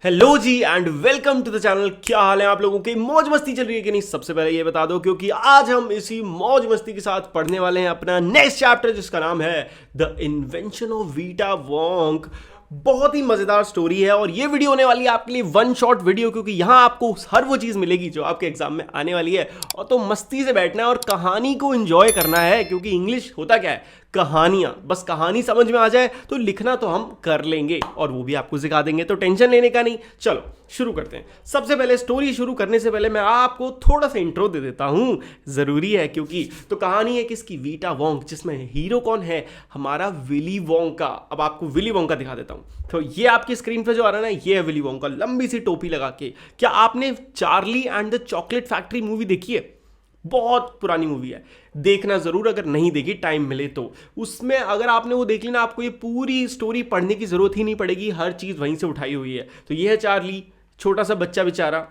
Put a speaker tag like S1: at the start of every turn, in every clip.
S1: Hello ji and welcome to the channel. क्या हाल है आप लोगों की? मौज मस्ती चल रही है कि नहीं? सबसे पहले ये बता दो, क्योंकि आज हम इसी मौज मस्ती के साथ पढ़ने वाले हैं अपना नेक्स्ट चैप्टर, जिसका नाम है द इन्वेंशन ऑफ वीटा वोंक। बहुत ही मजेदार स्टोरी है और ये वीडियो होने वाली है आपके लिए वन शॉट वीडियो, क्योंकि यहाँ आपको हर वो चीज़ मिलेगी जो आपके एग्जाम में आने वाली है। और तो मस्ती से बैठना है और कहानी को एंजॉय करना है, क्योंकि इंग्लिश होता क्या है, कहानियां। बस कहानी समझ में आ जाए तो लिखना तो हम कर लेंगे और वो भी आपको सिखा देंगे, तो टेंशन लेने का नहीं। चलो शुरू करते हैं। सबसे पहले स्टोरी शुरू करने से पहले मैं आपको थोड़ा सा इंट्रो दे देता हूं, जरूरी है, क्योंकि तो कहानी है किसकी? वीटा वोंक, जिसमें हीरो कौन है? हमारा विली वोंका। अब आपको विली वोंका दिखा देता हूं। तो ये आपकी स्क्रीन पे जो आ रहा है ना, ये है विली वोंका, लंबी सी टोपी लगा के। क्या आपने Charlie and the chocolate factory movie देखी है? बहुत पुरानी मूवी है, देखना जरूर अगर नहीं देखी, टाइम मिले तो। उसमें अगर आपने वो देख ली ना, आपको ये पूरी स्टोरी पढ़ने की जरूरत ही नहीं पड़ेगी, हर चीज वहीं से उठाई हुई है। तो ये है चार्ली, छोटा सा बच्चा बेचारा,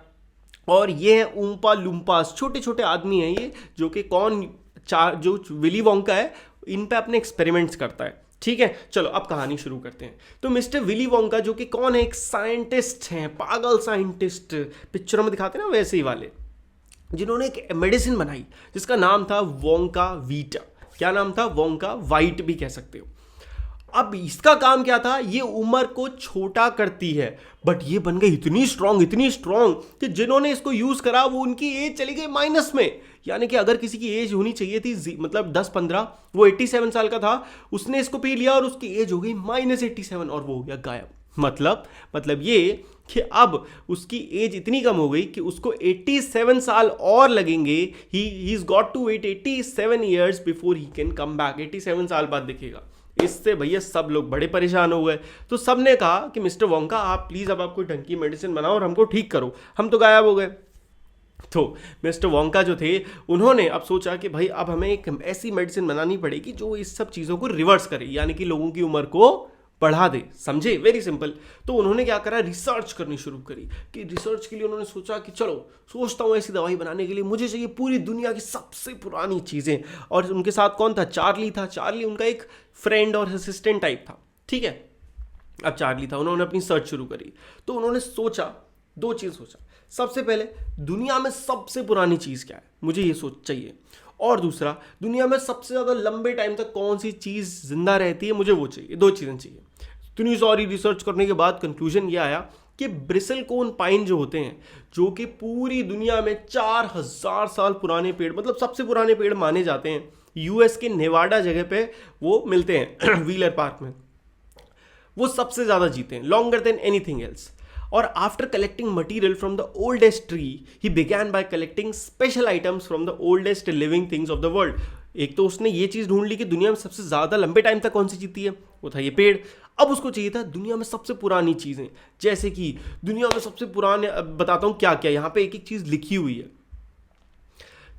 S1: और ये है ऊम्पा लुम्पास, छोटे छोटे आदमी हैं ये, जो कि जो विली वोंका है, इन पे अपने एक्सपेरिमेंट्स करता है। ठीक है, चलो अब कहानी शुरू करते हैं। तो मिस्टर विली वोंका, जो कि कौन है? एक साइंटिस्ट हैं, पागल साइंटिस्ट, पिक्चरों में दिखाते हैं ना वैसे ही वाले, जिन्होंने एक मेडिसिन बनाई जिसका नाम था वोंका वीटा। क्या नाम था? वोंका वाइट भी कह सकते हो। अब इसका काम क्या था? ये उम्र को छोटा करती है, बट ये बन गई इतनी स्ट्रांग कि जिन्होंने इसको यूज करा वो उनकी एज चली गई माइनस में। यानी कि अगर किसी की एज होनी चाहिए थी मतलब 10-15, वो 87 साल का था, उसने इसको पी लिया और उसकी एज हो गई -87 और वो हो गया गायब। मतलब ये कि अब उसकी एज इतनी कम हो गई कि उसको 87 साल और लगेंगे। He is got to wait 87 years before he can come back. 87 साल बाद दिखेगा। इससे भैया सब लोग बड़े परेशान हो गए। तो सब ने कहा कि मिस्टर वोंका, आप प्लीज अब आप कोई ढंग की मेडिसिन बनाओ और हमको ठीक करो, हम तो गायब हो गए। तो मिस्टर वोंका जो थे, उन्होंने अब सोचा कि भाई अब हमें एक ऐसी मेडिसिन बनानी पड़ेगी जो इस सब चीज़ों को रिवर्स करे, यानी कि लोगों की उम्र को बढ़ा दे। समझे? Very simple. तो उन्होंने क्या करा? रिसर्च करनी शुरू करी। कि रिसर्च के लिए उन्होंने सोचा कि चलो, सोचता हूँ ऐसी दवाई बनाने के लिए मुझे चाहिए पूरी दुनिया की सबसे पुरानी चीज़ें। और उनके साथ कौन था? चार्ली था। चार्ली उनका एक फ्रेंड और असिस्टेंट टाइप था। ठीक है, अब चार्ली था, उन्होंने अपनी सर्च शुरू करी। तो उन्होंने सोचा, दो चीज़ सोचा। सबसे पहले, दुनिया में सबसे पुरानी चीज़ क्या है, मुझे ये सोच चाहिए। और दूसरा, दुनिया में सबसे ज़्यादा लंबे टाइम तक कौन सी चीज़ जिंदा रहती है, मुझे वो चाहिए। दो चीज़ें चाहिए। इतनी सारी रिसर्च करने के बाद कंक्लूजन ये आया कि ब्रिसलकोन पाइन जो होते हैं, जो कि पूरी दुनिया में 4000 साल पुराने पेड़, मतलब सबसे पुराने पेड़ माने जाते हैं, यूएस के नेवाडा जगह पे वो मिलते हैं व्हीलर पार्क में, वो सबसे ज़्यादा जीते हैं, लॉन्गर देन एनीथिंग एल्स। और after collecting material from the oldest tree, he began bye collecting special items from the oldest living things of the world. एक तो उसने ये चीज़ ढूंढ ली कि दुनिया में सबसे ज़्यादा लंबे टाइम तक कौन सी जीती है, वो था ये पेड़। अब उसको चाहिए था दुनिया में सबसे पुरानी चीज़ें, जैसे कि दुनिया में सबसे पुराने, बताता हूँ क्या क्या, यहाँ पे एक एक चीज़ लिखी हुई है।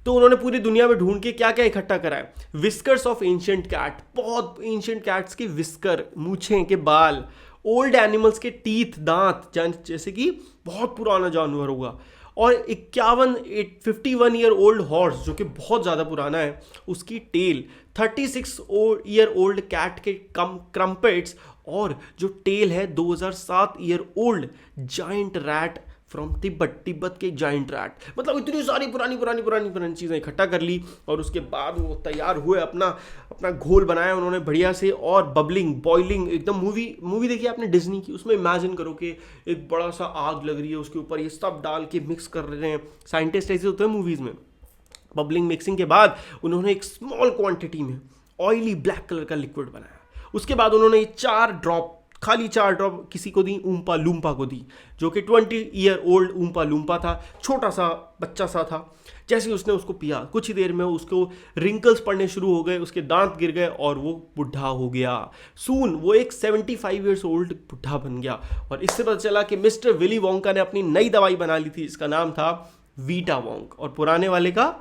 S1: तो उन्होंने पूरी दुनिया में ढूंढ के क्या क्या इकट्ठा करा है? विस्कर्स ऑफ एंशिएंट कैट, बहुत एंशिएंट कैट्स के विस्कर, मूछें के बाल, ओल्ड एनिमल्स के टीथ, दांत, जैसे कि बहुत पुराना जानवर होगा। और 51 ईयर ओल्ड हॉर्स, जो कि बहुत ज़्यादा पुराना है, उसकी टेल, 36 ईयर ओल्ड कैट के क्रम्पेट्स, और जो टेल है 2007 year old giant rat from Tibet के जाइंट रैट। मतलब इतनी सारी पुरानी चीज़ें इकट्ठा कर ली और उसके बाद वो तैयार हुए, अपना घोल बनाया उन्होंने बढ़िया से, और बबलिंग बॉइलिंग एकदम। मूवी देखी आपने डिज्नी की? उसमें इमेजिन करो कि एक बड़ा सा आग लग रही है, उसके ऊपर ये सब डाल के मिक्स कर रहे हैं। साइंटिस्ट ऐसे होते हैं मूवीज़ में। बबलिंग मिक्सिंग के बाद उन्होंने एक स्मॉल क्वांटिटी में ऑयली ब्लैक कलर का लिक्विड बनाया। उसके बाद उन्होंने 4 ड्रॉप किसी को दी, ऊम्पा लूम्पा को दी, जो कि 20 ईयर ओल्ड ऊम्पा लूम्पा था, छोटा सा बच्चा सा था। जैसे उसने उसको पिया, कुछ ही देर में उसको रिंकल्स पड़ने शुरू हो गए, उसके दांत गिर गए और वो बुढ़ा हो गया। सून वो एक 75 ईयर्स ओल्ड बुढ़ा बन गया। और इससे पता चला कि मिस्टर विली वोंका ने अपनी नई दवाई बना ली थी, इसका नाम था वीटा वोंक, और पुराने वाले का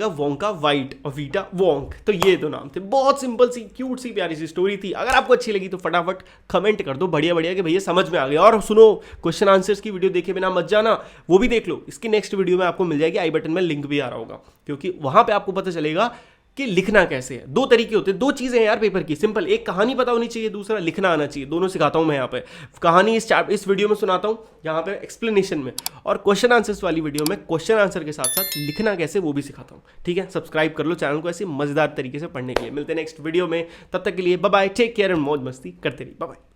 S1: वोंका वाइट और वीटा वोंक। तो ये दो नाम थे। बहुत सिंपल सी, क्यूट सी, प्यारी सी स्टोरी थी। अगर आपको अच्छी लगी तो फटाफट कमेंट कर दो बढ़िया कि भैया समझ में आ गया। और सुनो, क्वेश्चन आंसर्स की वीडियो देखे बिना मत जाना, वो भी देख लो। इसकी नेक्स्ट वीडियो में आपको मिल जाएगी, आई बटन में लिंक भी आ रहा होगा, क्योंकि वहां पे आपको पता चलेगा कि लिखना कैसे है। दो तरीके होते हैं, दो चीज़ें हैं यार पेपर की, सिंपल। एक कहानी पता होनी चाहिए, दूसरा लिखना आना चाहिए। दोनों सिखाता हूँ मैं यहाँ पे। कहानी इस वीडियो में सुनाता हूँ यहाँ पे एक्सप्लेनेशन में, और क्वेश्चन आंसर्स वाली वीडियो में क्वेश्चन आंसर के साथ साथ लिखना कैसे वो भी सिखाता हूँ। ठीक है, सब्सक्राइब कर लो चैनल को ऐसे मजेदार तरीके से पढ़ने के लिए। मिलते हैं नेक्स्ट वीडियो में, तब तक के लिए bye bye, take care and मौज मस्ती करते रहिए, बाय बाय।